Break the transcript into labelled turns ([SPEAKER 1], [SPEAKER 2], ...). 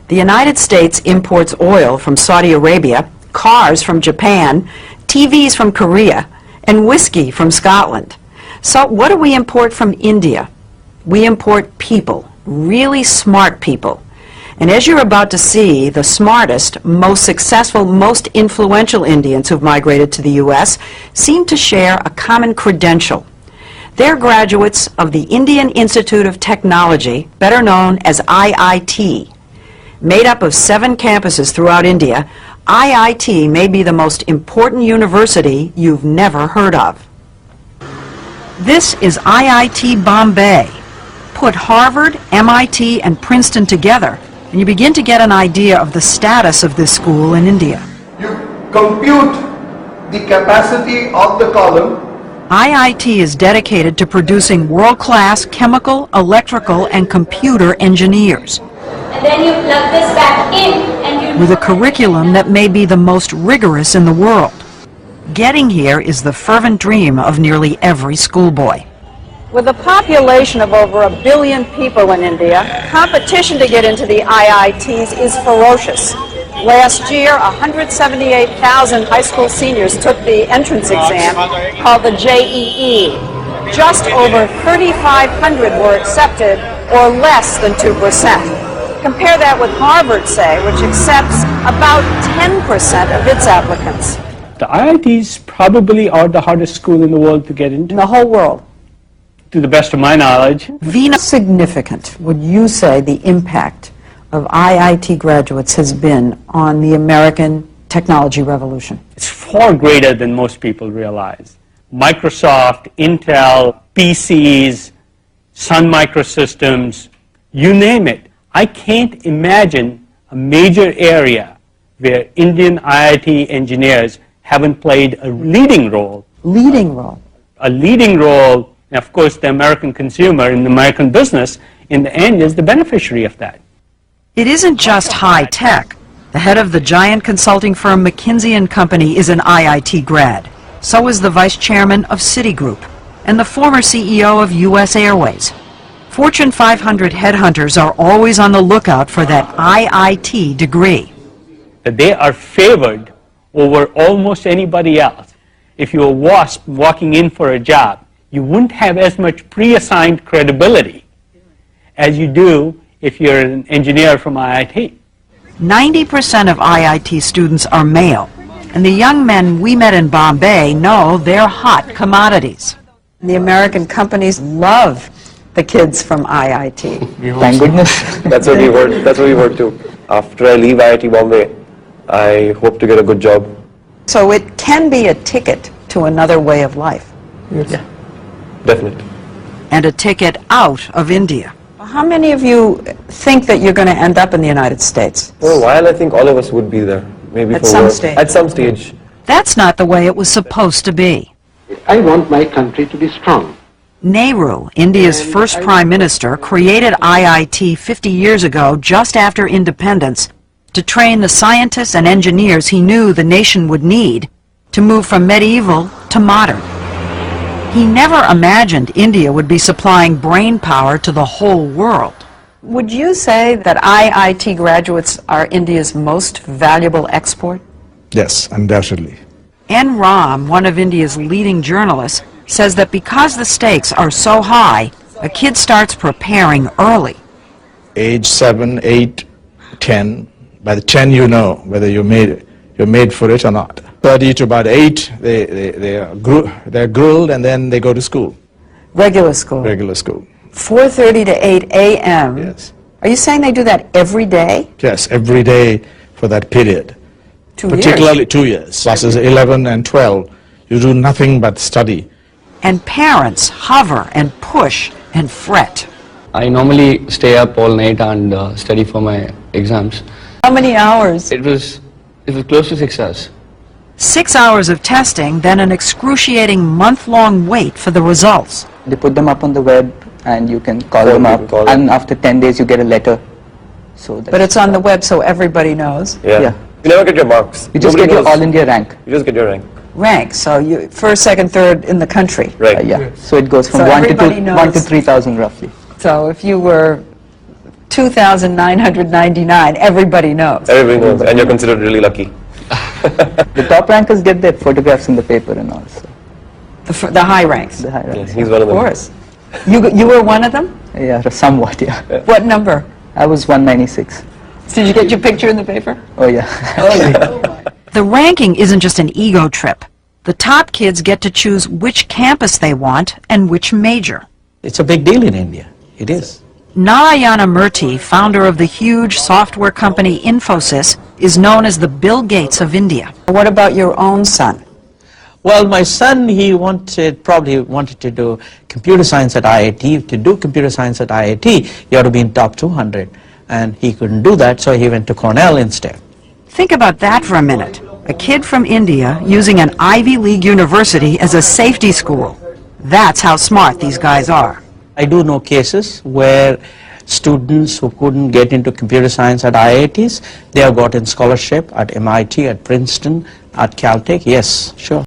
[SPEAKER 1] The United States imports oil from Saudi Arabia, cars from Japan, TVs from Korea, and whiskey from Scotland. So what do we import from India? We import people, really smart people. And as you're about to see, the smartest, most successful, most influential Indians who've migrated to the U.S. seem to share a common credential. They're graduates of the Indian Institute of Technology, better known as IIT. Made up of 7 campuses throughout India, IIT may be the most important university you've never heard of. This is IIT Bombay. Put Harvard, MIT, and Princeton together, and you begin to get an idea of the status of this school in India.
[SPEAKER 2] You compute the capacity of the column.
[SPEAKER 1] IIT is dedicated to producing world-class chemical, electrical, and computer engineers.
[SPEAKER 3] And then you plug this back in and you...
[SPEAKER 1] With a curriculum that may be the most rigorous in the world. Getting here is the fervent dream of nearly every schoolboy. With a population of over 1 billion people in India, competition to get into the IITs is ferocious. Last year, 178,000 high school seniors took the entrance exam called the JEE. Just over 3,500 were accepted, or less than 2%. Compare that with Harvard, say, which accepts about 10% of its applicants.
[SPEAKER 4] The IITs probably are the hardest school in the world to get into.
[SPEAKER 1] In the whole world.
[SPEAKER 4] To the best of my knowledge.
[SPEAKER 1] Veena, significant would you say the impact of IIT graduates has been on the American technology revolution?
[SPEAKER 4] It's far greater than most people realize. Microsoft, Intel, PCs, Sun Microsystems, you name it. I can't imagine a major area where Indian IIT engineers haven't played a leading role.
[SPEAKER 1] Leading role.
[SPEAKER 4] A leading role, and of course the American consumer and the American business in the end is the beneficiary of that.
[SPEAKER 1] It isn't just high tech. The head of the giant consulting firm McKinsey & Company is an IIT grad. So is the vice chairman of Citigroup and the former CEO of U.S. Airways. Fortune 500 headhunters are always on the lookout for that IIT degree.
[SPEAKER 4] That they are favored over almost anybody else. If you're a WASP walking in for a job, you wouldn't have as much pre-assigned credibility as you do if you're an engineer from IIT.
[SPEAKER 1] 90% of IIT students are male, and the young men we met in Bombay know they're hot commodities. The American companies love the kids from IIT.
[SPEAKER 5] Thank goodness.
[SPEAKER 6] That's what we heard. That's what we heard too. After I leave IIT Bombay, I hope to get a good job.
[SPEAKER 1] So it can be a ticket to another way of life.
[SPEAKER 6] Yes. Yeah, definitely.
[SPEAKER 1] And a ticket out of India. How many of you think that you're going to end up in the United States?
[SPEAKER 6] For a while, I think all of us would be there. Maybe
[SPEAKER 1] at
[SPEAKER 6] for
[SPEAKER 1] some
[SPEAKER 6] work.
[SPEAKER 1] stage.
[SPEAKER 6] At some stage.
[SPEAKER 1] That's not the way it was supposed to be.
[SPEAKER 7] I want my country to be strong.
[SPEAKER 1] Nehru, India's first prime minister, created IIT 50 years ago, just after independence, to train the scientists and engineers he knew the nation would need to move from medieval to modern. He never imagined India would be supplying brain power to the whole world. Would you say that IIT graduates are India's most valuable export?
[SPEAKER 8] Yes, undoubtedly.
[SPEAKER 1] N. Ram, one of India's leading journalists, says that because the stakes are so high, a kid starts preparing early.
[SPEAKER 8] Age 7, 8, 10. By the 10 you know whether you're made for it or not. 30 to about 8, they're grilled and then they go to school.
[SPEAKER 1] Regular school?
[SPEAKER 8] Regular school.
[SPEAKER 1] 4:30 to 8 a.m.?
[SPEAKER 8] Yes.
[SPEAKER 1] Are you saying they do that every day?
[SPEAKER 8] Yes, every day for that period.
[SPEAKER 1] 2 years?
[SPEAKER 8] Particularly 2 years. Classes 11 and 12. You do nothing but study.
[SPEAKER 1] And parents hover and push and fret.
[SPEAKER 5] I normally stay up all night and study for my exams.
[SPEAKER 1] How many hours?
[SPEAKER 5] It was close to 6 hours.
[SPEAKER 1] 6 hours of testing, then an excruciating month-long wait for the results.
[SPEAKER 9] They put them up on the web and you can call them up, and after 10 days you get a letter.
[SPEAKER 1] But it's on the web so everybody knows.
[SPEAKER 6] Yeah. You never get your marks.
[SPEAKER 9] You just get your All India rank.
[SPEAKER 6] You just get your rank.
[SPEAKER 1] Rank, so you first, second, third in the country.
[SPEAKER 6] Right.
[SPEAKER 9] Yeah. So it goes from
[SPEAKER 1] So
[SPEAKER 9] 1
[SPEAKER 1] everybody
[SPEAKER 9] to 3,000 roughly.
[SPEAKER 1] So if you were 2,999, everybody knows.
[SPEAKER 6] Everybody knows, and you're considered really lucky.
[SPEAKER 9] The top rankers get their photographs in the paper and all. So
[SPEAKER 1] The high ranks.
[SPEAKER 9] the high
[SPEAKER 6] Yeah,
[SPEAKER 9] ranks.
[SPEAKER 6] he's one of
[SPEAKER 1] Of
[SPEAKER 6] them.
[SPEAKER 1] course. You were one of them?
[SPEAKER 9] Yeah, somewhat. Yeah.
[SPEAKER 1] What number?
[SPEAKER 9] I was 196.
[SPEAKER 1] Did you get your picture in the paper?
[SPEAKER 9] Oh yeah.
[SPEAKER 1] The ranking isn't just an ego trip. The top kids get to choose which campus they want and which major.
[SPEAKER 10] It's a big deal in India. It is.
[SPEAKER 1] Narayana Murthy, founder of the huge software company Infosys, is known as the Bill Gates of India. What about your own son?
[SPEAKER 10] Well, my son, probably wanted to do computer science at IIT. To do computer science at IIT, you have to be in top 200. And he couldn't do that, so he went to Cornell instead.
[SPEAKER 1] Think about that for a minute. A kid from India using an Ivy League university as a safety school. That's how smart these guys are.
[SPEAKER 10] I do know cases where students who couldn't get into computer science at IITs, they have gotten scholarship at MIT, at Princeton, at Caltech. Yes, sure.